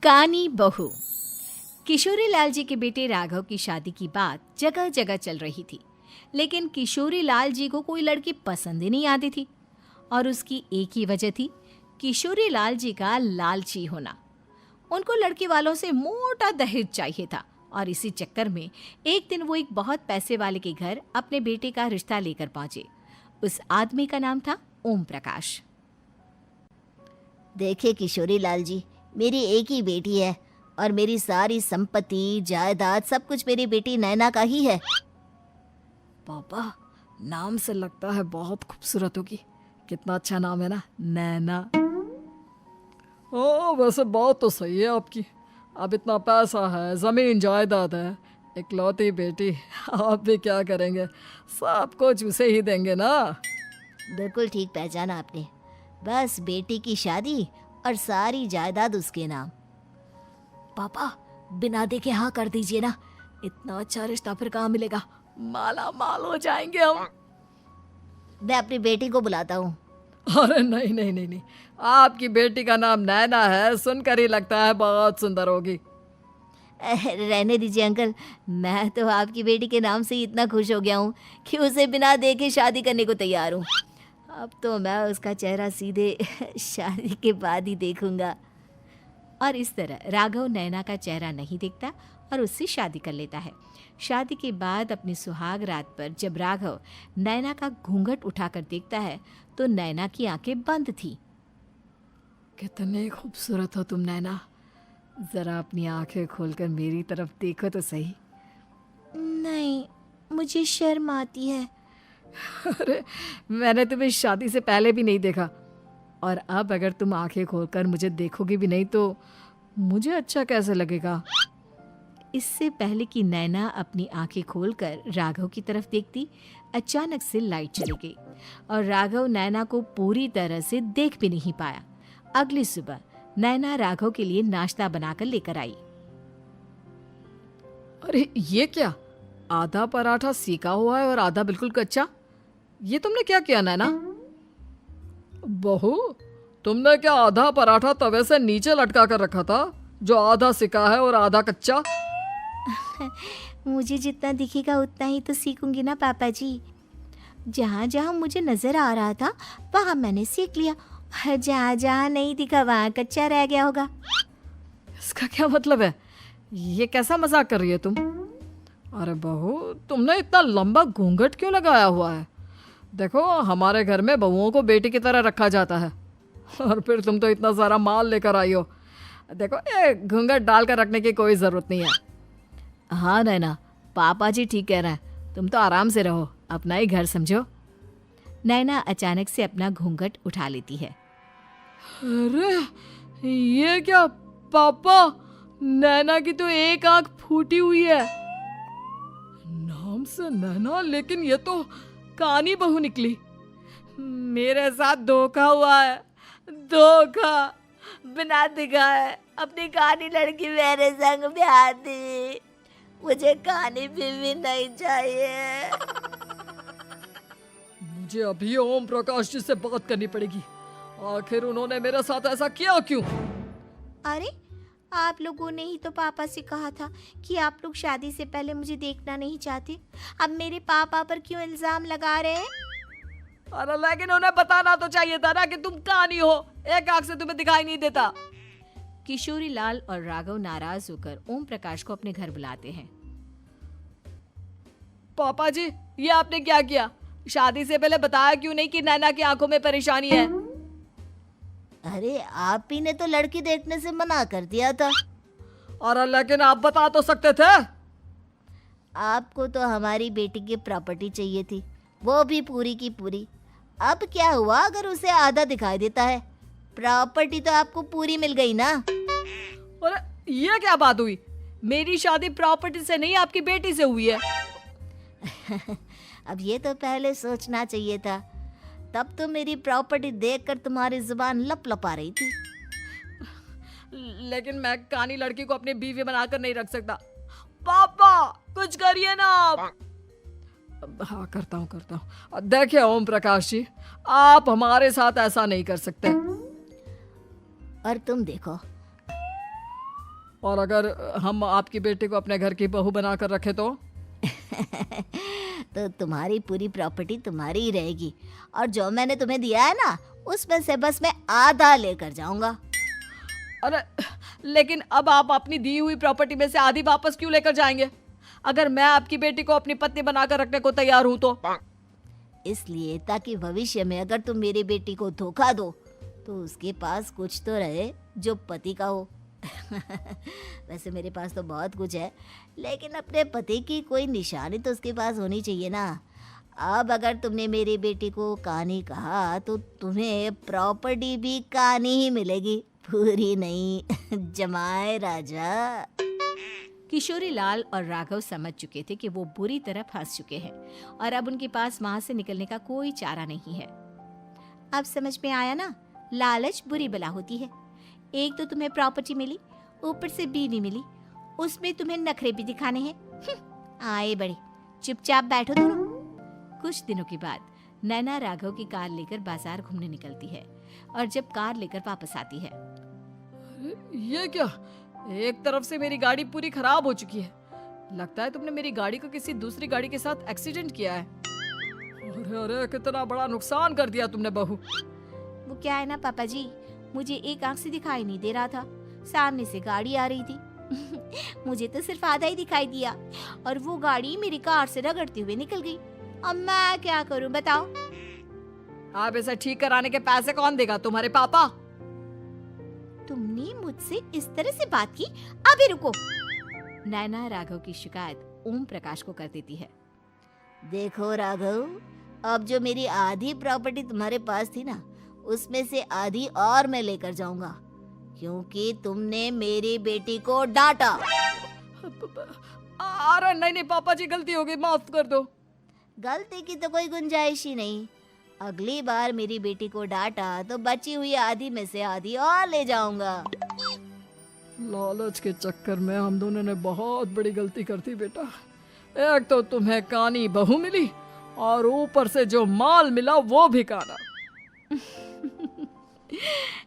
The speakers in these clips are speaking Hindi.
कानी बहू। किशोरी लाल जी के बेटे राघव की शादी की बात जगह जगह चल रही थी, लेकिन किशोरी लाल जी को कोई लड़की पसंद ही नहीं आती थी। और उसकी एक ही वजह थी, किशोरी लाल जी का लालची होना। उनको लड़की वालों से मोटा दहेज चाहिए था और इसी चक्कर में एक दिन वो एक बहुत पैसे वाले के घर अपने बेटे का रिश्ता लेकर पहुंचे। उस आदमी का नाम था ओम प्रकाश। देखिए किशोरी लाल जी, मेरी एक ही बेटी है और मेरी सारी संपत्ति जायदाद सब कुछ मेरी बेटी नैना का ही है। पापा, नाम से लगता है बहुत खूबसूरत होगी। कितना अच्छा नाम है ना, नैना। ओ, वैसे बात तो सही है आपकी। अब इतना पैसा है, जमीन जायदाद है, इकलौती बेटी, आप भी क्या करेंगे? सब कुछ उसे ही देंगे ना। बिल्कुल ठीक पहचाना आपने। बस बेटी की शादी और सारी जायदाद उसके नाम। पापा, बिना देखे हाँ कर दीजिए ना। इतना अच्छा रिश्ता फिर कहाँ मिलेगा? माला माल हो जाएंगे हम। मैं अपनी बेटी को बुलाता हूँ। अरे नहीं नहीं नहीं नहीं, आपकी बेटी का नाम नैना है, सुनकर ही लगता है बहुत सुंदर होगी। रहने दीजिए अंकल, मैं तो आपकी बेटी के नाम से ही इतना खुश हो गया हूँ कि उसे बिना देखे शादी करने को तैयार हूँ। अब तो मैं उसका चेहरा सीधे शादी के बाद ही देखूंगा। और इस तरह राघव नैना का चेहरा नहीं देखता और उससे शादी कर लेता है। शादी के बाद अपनी सुहाग रात पर जब राघव नैना का घूंघट उठाकर देखता है तो नैना की आंखें बंद थी। कितनी खूबसूरत हो तुम नैना, जरा अपनी आंखें खोलकर मेरी तरफ देखो तो सही। नहीं, मुझे शर्म आती है। अरे, मैंने तुम्हें शादी से पहले भी नहीं देखा, और अब अगर तुम आंखें खोलकर मुझे देखोगी भी नहीं तो मुझे अच्छा कैसे लगेगा? इससे पहले कि नैना अपनी आंखें खोलकर राघव की तरफ देखती, अचानक से लाइट चली गई और राघव नैना को पूरी तरह से देख भी नहीं पाया। अगली सुबह नैना राघव के लिए नाश्ता बनाकर लेकर आई। अरे ये क्या, आधा पराठा सेका हुआ है और आधा बिल्कुल कच्चा। ये तुमने क्या किया नैना? बहू, तुमने क्या आधा पराठा तवे से नीचे लटका कर रखा था, जो आधा सेका है और आधा कच्चा? मुझे जितना दिखेगा उतना ही तो सीखूंगी ना पापा जी। जहाँ जहाँ मुझे नजर आ रहा था वहाँ मैंने सीख लिया, जहाँ जहाँ नहीं दिखा वहाँ कच्चा रह गया होगा। इसका क्या मतलब है? ये कैसा मजाक कर रही है तुम? अरे बहू, तुमने इतना लंबा घूंघट क्यों लगाया हुआ है? देखो, हमारे घर में बहुओं को बेटी की तरह रखा जाता है, और फिर तुम तो इतना सारा माल लेकर आई हो। देखो, ये घूंघट डालकर रखने की कोई ज़रूरत नहीं है। हाँ नैना, पापा जी ठीक कह रहे हैं, तुम तो आराम से रहो, अपना ही घर समझो। नैना अचानक से अपना घूंघट उठा लेती है। अरे ये क्या पापा, नैना की तो एक आंख फूटी हुई है। नाम से नैना, लेकिन ये तो कानी बहू निकली। मेरे साथ धोखा हुआ है, धोखा। बिना दिखाए अपनी कानी लड़की मेरे संग ब्याह दी। मुझे कानी बीवी नहीं चाहिए। मुझे अभी ओम प्रकाश जी से बात करनी पड़ेगी। आखिर उन्होंने मेरे साथ ऐसा किया क्यों? अरे, आप लोगों ने ही तो पापा से कहा था कि आप लोग शादी से पहले मुझे देखना नहीं चाहते। अब मेरे पापा पर क्यों इल्जाम लगा रहे हैं? अरे लेकिन उन्हें बताना तो चाहिए था ना कि तुम कानी हो, एक आंख से तुम्हें दिखाई नहीं देता। किशोरी लाल और राघव नाराज होकर ओम प्रकाश को अपने घर बुलाते हैं। पापा जी, ये आपने क्या किया? शादी से पहले बताया क्यों नहीं कि नैना की आंखों में परेशानी है? अरे, आप ही ने तो लड़की देखने से मना कर दिया था। और लेकिन आप बता तो सकते थे। आपको तो हमारी बेटी की प्रॉपर्टी चाहिए थी, वो भी पूरी की पूरी। अब क्या हुआ अगर उसे आधा दिखाई देता है? प्रॉपर्टी तो आपको पूरी मिल गई ना। अरे ये क्या बात हुई? मेरी शादी प्रॉपर्टी से नहीं, आपकी बेटी से हुई है। अब ये तो पहले सोचना चाहिए था, तब तो मेरी प्रॉपर्टी देखकर तुम्हारी जुबान लप लपा रही थी। लेकिन मैं कानी लड़की को अपनी बीवी बनाकर नहीं रख सकता। पापा, कुछ करिए ना आप। हाँ, करता हूँ। देखिए ओम प्रकाश जी, आप हमारे साथ ऐसा नहीं कर सकते। और तुम देखो, और अगर हम आपकी बेटी को अपने घर की बहू बना कर रखे तो? तो तुम्हारी पूरी प्रॉपर्टी तुम्हारी ही रहेगी, और जो मैंने तुम्हें दिया है ना, उसमें से बस मैं आधा लेकर जाऊंगा। अरे लेकिन अब आप अपनी दी हुई प्रॉपर्टी में से आधी वापस क्यों लेकर जाएंगे? अगर मैं आपकी बेटी को अपनी पत्नी बनाकर रखने को तैयार हूं तो? इसलिए ताकि भविष्य में अगर तुम मेरी बेटी को धोखा दो तो उसके पास कुछ तो रहे जो पति का हो। वैसे मेरे पास तो बहुत कुछ है, लेकिन अपने पति की कोई निशानी तो उसके पास होनी चाहिए ना। अब अगर तुमने मेरी बेटी को कानी कहा तो तुम्हें प्रॉपर्टी भी कानी ही मिलेगी, पूरी नहीं। जमाए राजा। किशोरी लाल और राघव समझ चुके थे कि वो बुरी तरह फंस चुके हैं और अब उनके पास वहां से निकलने का कोई चारा नहीं है। अब समझ में आया ना, लालच बुरी बला होती है। एक तो तुम्हें प्रॉपर्टी मिली, ऊपर से बीवी मिली, उसमें तुम्हें नखरे भी दिखाने हैं। आए बड़े, चुपचाप बैठो दोनों। कुछ दिनों के बाद नैना राघव की कार लेकर बाजार घूमने निकलती है और जब कार लेकर वापस आती है, ये क्या? एक तरफ से मेरी गाड़ी पूरी खराब हो चुकी है। लगता है तुमने मेरी गाड़ी को किसी दूसरी गाड़ी के साथ एक्सीडेंट किया है। अरे अरे, कितना बड़ा नुकसान कर दिया तुमने बहू। वो क्या है ना पापा जी, मुझे एक आंख से दिखाई नहीं दे रहा था, सामने से गाड़ी आ रही थी। मुझे तो सिर्फ आधा ही दिखाई दिया और वो गाड़ी मेरी कार से रगड़ते हुए निकल गई। अब मैं क्या करूं बताओ? आप इसे ठीक कराने के पैसे कौन देगा? तुम्हारे पापा। तुमने मुझसे इस तरह से बात की? अभी रुको। नैना राघव की शिकायत ओम प्रकाश को कर देती है। देखो राघव, अब जो मेरी आधी प्रॉपर्टी तुम्हारे पास थी ना, उसमें से आधी और मैं लेकर जाऊंगा, क्योंकि तुमने मेरी बेटी को डांटा। अरे नहीं नहीं पापा जी, गलती हो गई, माफ कर दो। गलती की तो कोई गुंजाइश ही नहीं। अगली बार मेरी बेटी को डांटा तो बची हुई आधी में से आधी और ले जाऊंगा। लालच के चक्कर में हम दोनों ने बहुत बड़ी गलती कर दी बेटा। एक तो तुम्हें कानी बहू मिली और ऊपर से जो माल मिला वो भी काना।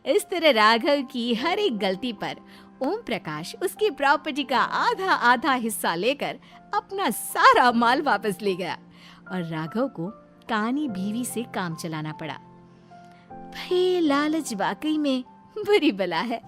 इस तरह राघव की हर एक गलती पर ओम प्रकाश उसकी प्रॉपर्टी का आधा आधा हिस्सा लेकर अपना सारा माल वापस ले गया और राघव को कानी बीवी से काम चलाना पड़ा। भाई लालच वाकई में बुरी बला है।